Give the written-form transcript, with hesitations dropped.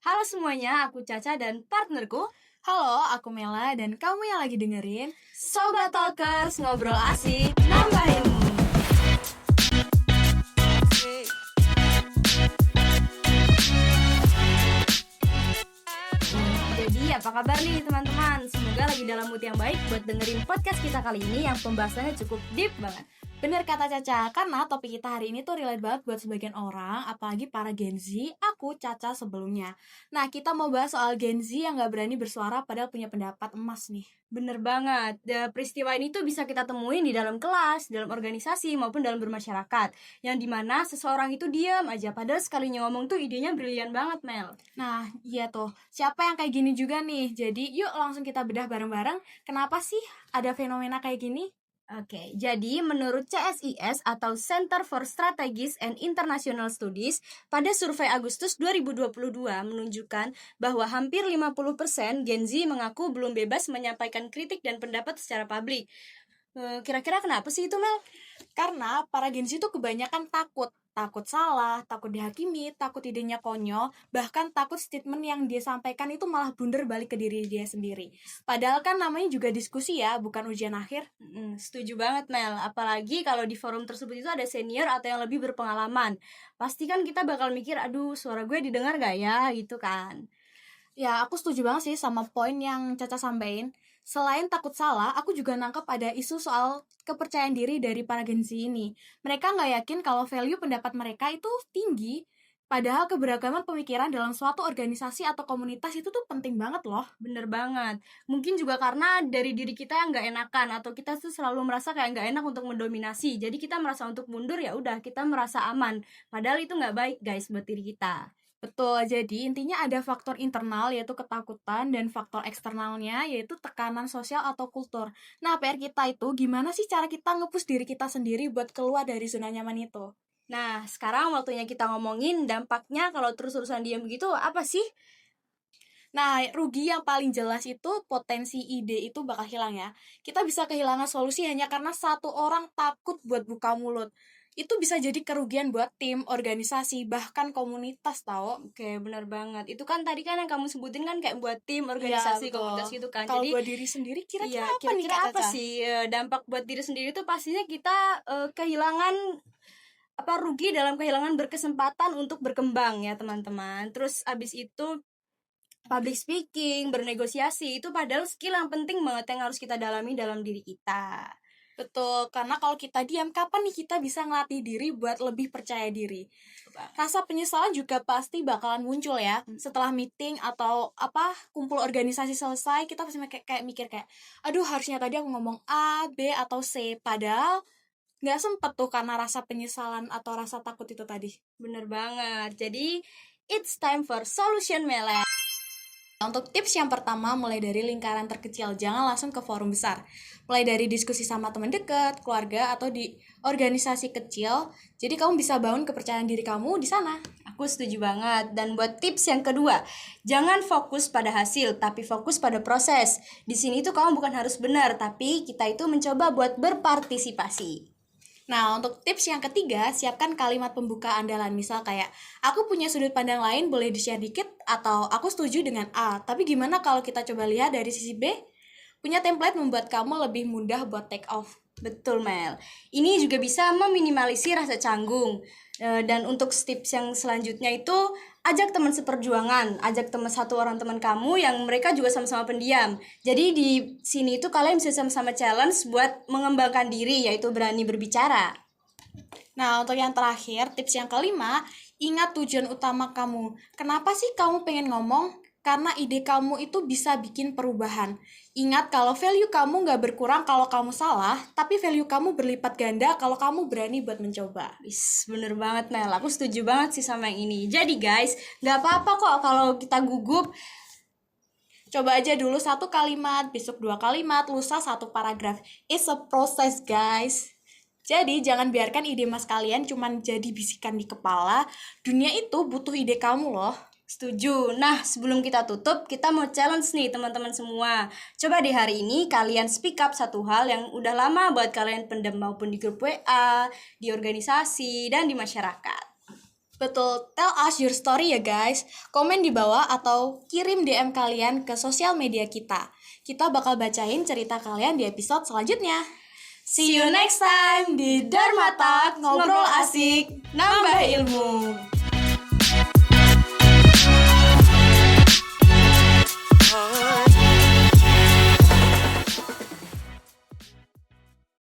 Halo semuanya, aku Caca dan partnerku Halo, aku Mela dan kamu yang lagi dengerin Sobat Talkers, ngobrol asik, nambah ilmu. Jadi apa kabar nih teman-teman? Semoga lagi dalam mood yang baik buat dengerin podcast kita kali ini yang pembahasannya cukup deep banget. Bener kata Caca, karena topik kita hari ini tuh relate banget buat sebagian orang, apalagi para Gen Z, aku Caca sebelumnya. Nah, kita mau bahas soal Gen Z yang gak berani bersuara padahal punya pendapat emas nih. Bener banget, peristiwa ini tuh bisa kita temuin di dalam kelas, dalam organisasi, maupun dalam bermasyarakat. Yang dimana seseorang itu diam aja, padahal sekalinya ngomong tuh idenya brilian banget, Mel. Nah, iya tuh, siapa yang kayak gini juga nih? Jadi yuk langsung kita bedah bareng-bareng, kenapa sih ada fenomena kayak gini? Oke, jadi menurut CSIS atau Center for Strategies and International Studies, pada survei Agustus 2022 menunjukkan bahwa hampir 50% Gen Z mengaku belum bebas menyampaikan kritik dan pendapat secara publik. Kira-kira kenapa sih itu, Mel? Karena para Gen Z itu kebanyakan takut salah, takut dihakimi, takut idenya konyol, bahkan takut statement yang dia sampaikan itu malah blunder balik ke diri dia sendiri. Padahal kan namanya juga diskusi ya, bukan ujian akhir. Setuju banget, Mel. Apalagi kalau di forum tersebut itu ada senior atau yang lebih berpengalaman. Pasti kan kita bakal mikir, aduh suara gue didengar gak ya, gitu kan. Ya, aku setuju banget sih sama poin yang Caca sampaikan. Selain takut salah, aku juga nangkep ada isu soal kepercayaan diri dari para Gen Z ini. Mereka nggak yakin kalau value pendapat mereka itu tinggi, padahal keberagaman pemikiran dalam suatu organisasi atau komunitas itu tuh penting banget loh. Bener banget. Mungkin juga karena dari diri kita yang nggak enakan, atau kita tuh selalu merasa kayak nggak enak untuk mendominasi. Jadi kita merasa untuk mundur, ya udah kita merasa aman. Padahal itu nggak baik guys buat diri kita. Betul, jadi intinya ada faktor internal yaitu ketakutan dan faktor eksternalnya yaitu tekanan sosial atau kultur. Nah, PR kita itu gimana sih cara kita nge-push diri kita sendiri buat keluar dari zona nyaman itu? Nah, sekarang waktunya kita ngomongin dampaknya kalau terus-terusan diam begitu apa sih? Nah, rugi yang paling jelas itu potensi ide itu bakal hilang ya. Kita bisa kehilangan solusi hanya karena satu orang takut buat buka mulut. Itu bisa jadi kerugian buat tim, organisasi, bahkan komunitas tau. Oke, benar banget. Itu kan tadi kan yang kamu sebutin kan kayak buat tim, organisasi, Betul. komunitas gitu kan. Kalau Jadi buat diri sendiri kira-kira iya, apa nih kira-kira Kak apa Caca? sih dampak buat diri sendiri tuh pastinya kita kehilangan rugi dalam kehilangan berkesempatan untuk berkembang ya teman-teman. Terus abis itu public speaking, bernegosiasi itu padahal skill yang penting banget yang harus kita dalami dalam diri kita. Betul, karena kalau kita diam, kapan nih kita bisa ngelatih diri buat lebih percaya diri? Rasa penyesalan juga pasti bakalan muncul ya. Setelah meeting atau kumpul organisasi selesai, kita pasti kayak mikir kayak, aduh harusnya tadi aku ngomong A, B, atau C. Padahal nggak sempet tuh karena rasa penyesalan atau rasa takut itu tadi. Bener banget. Jadi it's time for solution Mele. Untuk tips yang pertama, mulai dari lingkaran terkecil, jangan langsung ke forum besar. Mulai dari diskusi sama teman dekat, keluarga, atau di organisasi kecil. Jadi kamu bisa bangun kepercayaan diri kamu di sana. Aku setuju banget. Dan buat tips yang kedua, jangan fokus pada hasil, tapi fokus pada proses. Di sini tuh kamu bukan harus benar, tapi kita itu mencoba buat berpartisipasi. Nah, untuk tips yang ketiga, siapkan kalimat pembuka andalan. Misal kayak, aku punya sudut pandang lain, boleh di-share dikit, atau aku setuju dengan A. Tapi gimana kalau kita coba lihat dari sisi B? Punya template membuat kamu lebih mudah buat take off. Betul, Mel. Ini juga bisa meminimalisir rasa canggung. Dan untuk tips yang selanjutnya itu, ajak teman seperjuangan, ajak satu orang teman kamu yang mereka juga sama-sama pendiam. Jadi di sini itu kalian bisa sama-sama challenge buat mengembangkan diri, yaitu berani berbicara. Nah, untuk yang terakhir, tips yang kelima, ingat tujuan utama kamu. Kenapa sih kamu pengen ngomong? Karena ide kamu itu bisa bikin perubahan. Ingat kalau value kamu gak berkurang kalau kamu salah, tapi value kamu berlipat ganda kalau kamu berani buat mencoba. Bener banget, Mel. Aku setuju banget sih sama yang ini. Jadi guys, gak apa-apa kok kalau kita gugup. Coba aja dulu satu kalimat, besok dua kalimat, lusa satu paragraf. It's a process, guys. Jadi jangan biarkan ide mas kalian cuma jadi bisikan di kepala. Dunia itu butuh ide kamu loh. Setuju. Nah, sebelum kita tutup, kita mau challenge nih teman-teman semua. Coba di hari ini kalian speak up satu hal yang udah lama buat kalian pendam maupun di grup WA, di organisasi, dan di masyarakat. Betul, tell us your story ya guys. Komen di bawah atau kirim DM kalian ke sosial media kita. Kita bakal bacain cerita kalian di episode selanjutnya. See you next time di Dharma Talk, ngobrol asik, nambah ilmu.